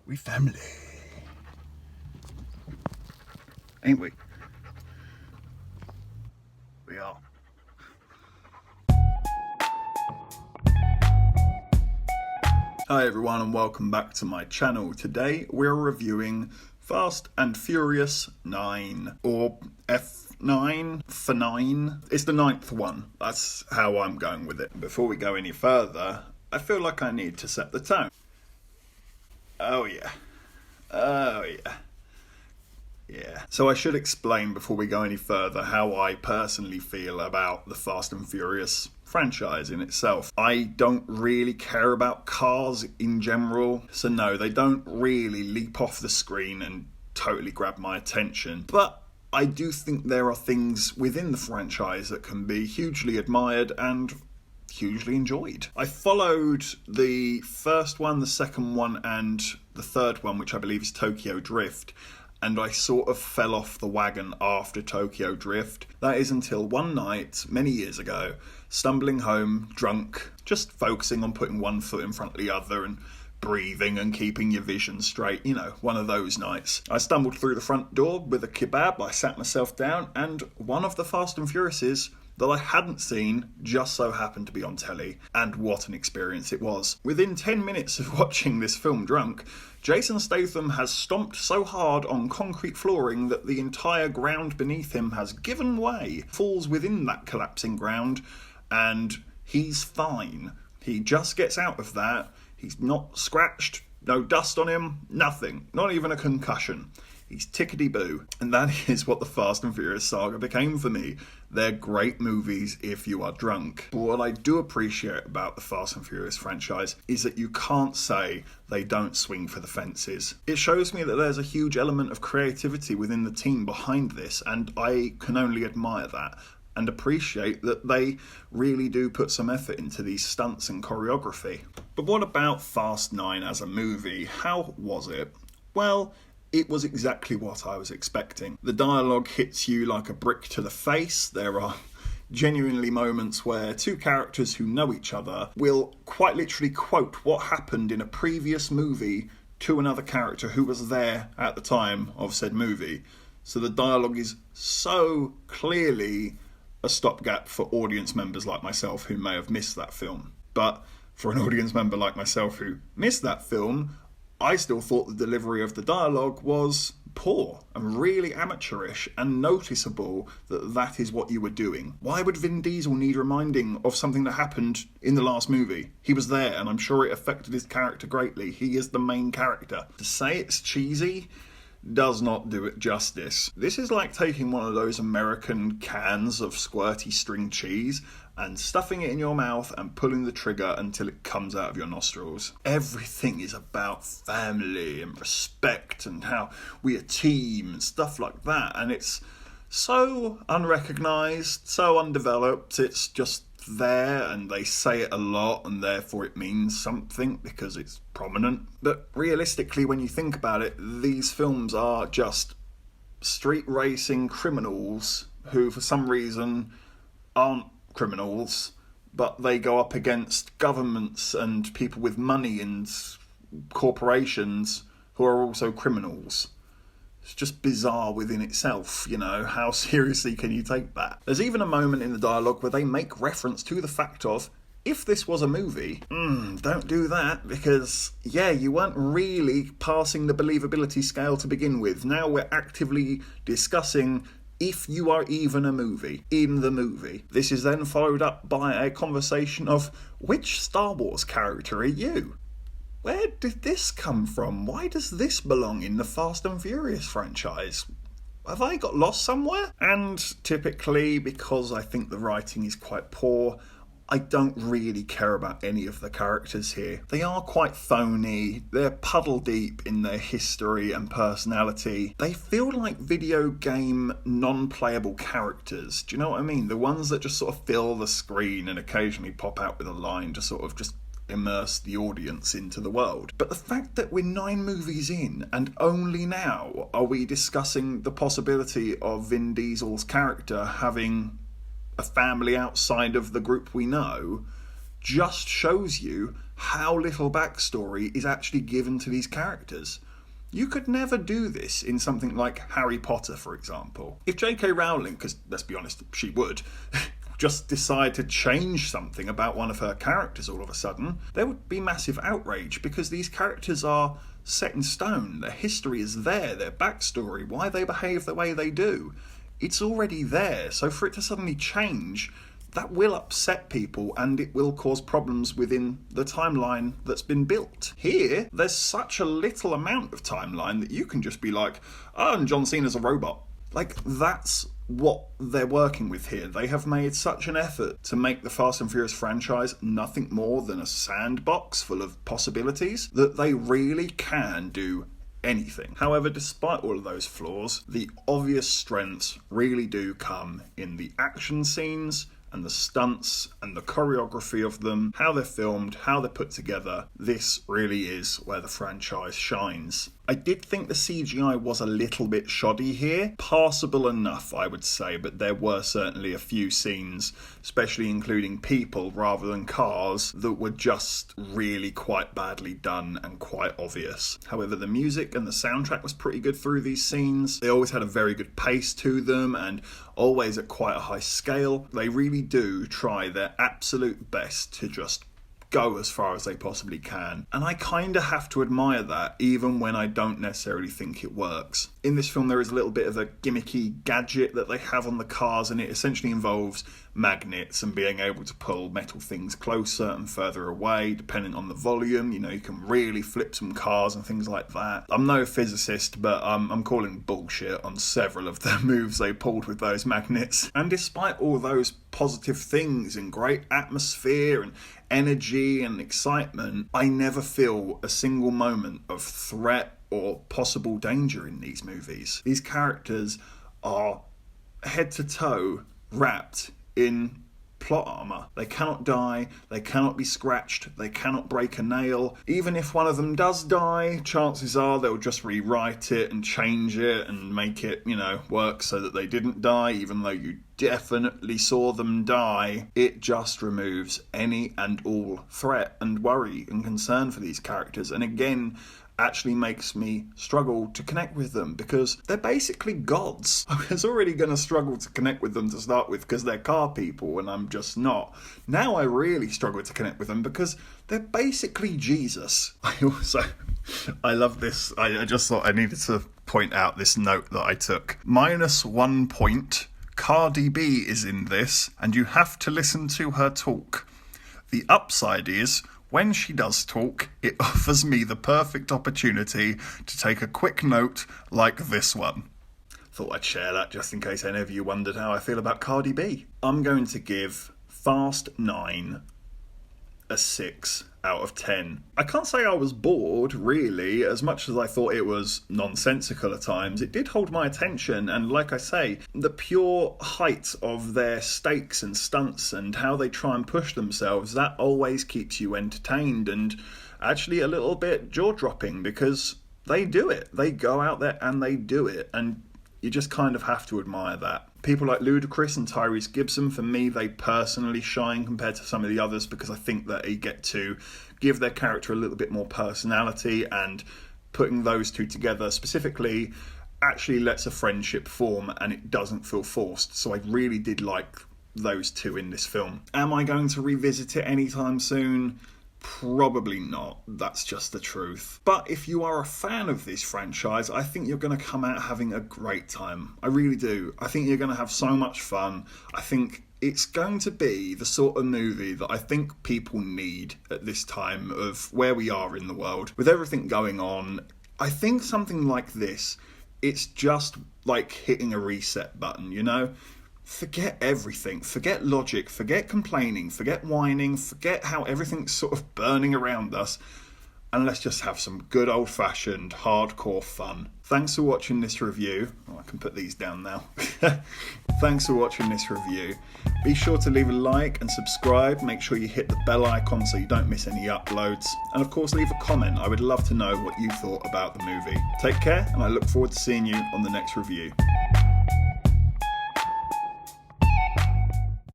We family. Ain't we? We are. Hi everyone and welcome back to my channel. Today we're reviewing Fast and Furious 9, or F9, F9. It's the 9th one. That's how I'm going with it. Before we go any further, I feel like I need to set the tone. Oh yeah. Yeah. So I should explain before we go any further how I personally feel about the Fast and Furious franchise in itself. I don't really care about cars in general, so no, they don't really leap off the screen and totally grab my attention. But I do think there are things within the franchise that can be hugely admired and hugely enjoyed. I followed the first one, the second one, and the third one, which I believe is Tokyo Drift, and I sort of fell off the wagon after Tokyo Drift. That is until one night, many years ago, stumbling home, drunk, just focusing on putting one foot in front of the other and breathing and keeping your vision straight, you know, one of those nights. I stumbled through the front door with a kebab, I sat myself down, and one of the Fast and Furiouses that I hadn't seen just so happened to be on telly, and what an experience it was. Within 10 minutes of watching this film drunk, Jason Statham has stomped so hard on concrete flooring that the entire ground beneath him has given way, falls within that collapsing ground, and he's fine. He just gets out of that, he's not scratched, no dust on him, nothing, not even a concussion. He's tickety-boo. And that is what the Fast and Furious saga became for me. They're great movies if you are drunk. But what I do appreciate about the Fast and Furious franchise is that you can't say they don't swing for the fences. It shows me that there's a huge element of creativity within the team behind this, and I can only admire that and appreciate that they really do put some effort into these stunts and choreography. But what about Fast 9 as a movie? How was it? Well, it was exactly what I was expecting. The dialogue hits you like a brick to the face. There are genuinely moments where two characters who know each other will quite literally quote what happened in a previous movie to another character who was there at the time of said movie. So the dialogue is so clearly a stopgap for audience members like myself who may have missed that film. But for an audience member like myself who missed that film, I still thought the delivery of the dialogue was poor and really amateurish, and noticeable that that is what you were doing. Why would Vin Diesel need reminding of something that happened in the last movie? He was there, and I'm sure it affected his character greatly. He is the main character. To say it's cheesy does not do it justice. This is like taking one of those American cans of squirty string cheese and stuffing it in your mouth and pulling the trigger until it comes out of your nostrils. Everything is about family and respect and how we a team and stuff like that, and it's so unrecognised, so undeveloped. It's just there, and they say it a lot, and therefore it means something because it's prominent. But realistically, when you think about it, these films are just street racing criminals who for some reason aren't criminals, but they go up against governments and people with money and corporations who are also criminals. It's just bizarre within itself, you know, how seriously can you take that? There's even a moment in the dialogue where they make reference to the fact of, if this was a movie, don't do that, because, yeah, you weren't really passing the believability scale to begin with. Now we're actively discussing if you are even a movie, in the movie. This is then followed up by a conversation of, which Star Wars character are you? Where did this come from? Why does this belong in the Fast and Furious franchise? Have I got lost somewhere? And typically, because I think the writing is quite poor, I don't really care about any of the characters here. They are quite phony, they're puddle deep in their history and personality. They feel like video game non-playable characters, do you know what I mean? The ones that just sort of fill the screen and occasionally pop out with a line to sort of just immerse the audience into the world. But the fact that we're 9 movies in and only now are we discussing the possibility of Vin Diesel's character having a family outside of the group we know just shows you how little backstory is actually given to these characters. You could never do this in something like Harry Potter, for example. If J.K. Rowling, because let's be honest, she would, just decide to change something about one of her characters all of a sudden, there would be massive outrage, because these characters are set in stone. Their history is there, their backstory, why they behave the way they do. It's already there, so for it to suddenly change, that will upset people and it will cause problems within the timeline that's been built. Here, there's such a little amount of timeline that you can just be like, oh, and John Cena's a robot. Like, that's what they're working with here. They have made such an effort to make the Fast and Furious franchise nothing more than a sandbox full of possibilities that they really can do anything. However, despite all of those flaws, the obvious strengths really do come in the action scenes and the stunts and the choreography of them, how they're filmed, how they're put together. This really is where the franchise shines. I did think the CGI was a little bit shoddy here. Passable enough, I would say, but there were certainly a few scenes, especially including people rather than cars, that were just really quite badly done and quite obvious. However, the music and the soundtrack was pretty good through these scenes. They always had a very good pace to them and always at quite a high scale. They really do try their absolute best to just go as far as they possibly can. And I kind of have to admire that, even when I don't necessarily think it works. In this film, there is a little bit of a gimmicky gadget that they have on the cars, and it essentially involves magnets and being able to pull metal things closer and further away, depending on the volume. You know, you can really flip some cars and things like that. I'm no physicist, but I'm calling bullshit on several of the moves they pulled with those magnets. And despite all those positive things and great atmosphere and energy and excitement, I never feel a single moment of threat or possible danger in these movies. These characters are head to toe wrapped in plot armor. They cannot die, they cannot be scratched, they cannot break a nail. Even if one of them does die, chances are they'll just rewrite it and change it and make it, work so that they didn't die, even though you definitely saw them die. It just removes any and all threat and worry and concern for these characters, and again, actually makes me struggle to connect with them, because they're basically gods. I was already going to struggle to connect with them to start with because they're car people and I'm just not. Now I really struggle to connect with them because they're basically Jesus. I love this. I just thought I needed to point out this note that I took. -1 point. Cardi B is in this and you have to listen to her talk. The upside is, when she does talk, it offers me the perfect opportunity to take a quick note like this one. Thought I'd share that just in case any of you wondered how I feel about Cardi B. I'm going to give Fast9 a 6 out of 10. I can't say I was bored, really. As much as I thought it was nonsensical at times, it did hold my attention, and like I say, the pure height of their stakes and stunts and how they try and push themselves, that always keeps you entertained and actually a little bit jaw-dropping, because they do it. They go out there and they do it, and you just kind of have to admire that. People like Ludacris and Tyrese Gibson, for me, they personally shine compared to some of the others because I think that they get to give their character a little bit more personality, and putting those two together specifically actually lets a friendship form and it doesn't feel forced. So I really did like those two in this film. Am I going to revisit it anytime soon? Probably not. That's just the truth. But if you are a fan of this franchise, I think you're going to come out having a great time. I really do. I think you're going to have so much fun. I think it's going to be the sort of movie that I think people need at this time of where we are in the world. With everything going on, I think something like this, it's just like hitting a reset button, Forget everything, forget logic, forget complaining, forget whining, forget how everything's sort of burning around us, and let's just have some good old-fashioned hardcore fun. Thanks for watching this review. Oh, I can put these down now. Thanks for watching this review. Be sure to leave a like and subscribe. Make sure you hit the bell icon so you don't miss any uploads. And of course, leave a comment. I would love to know what you thought about the movie. Take care, and I look forward to seeing you on the next review.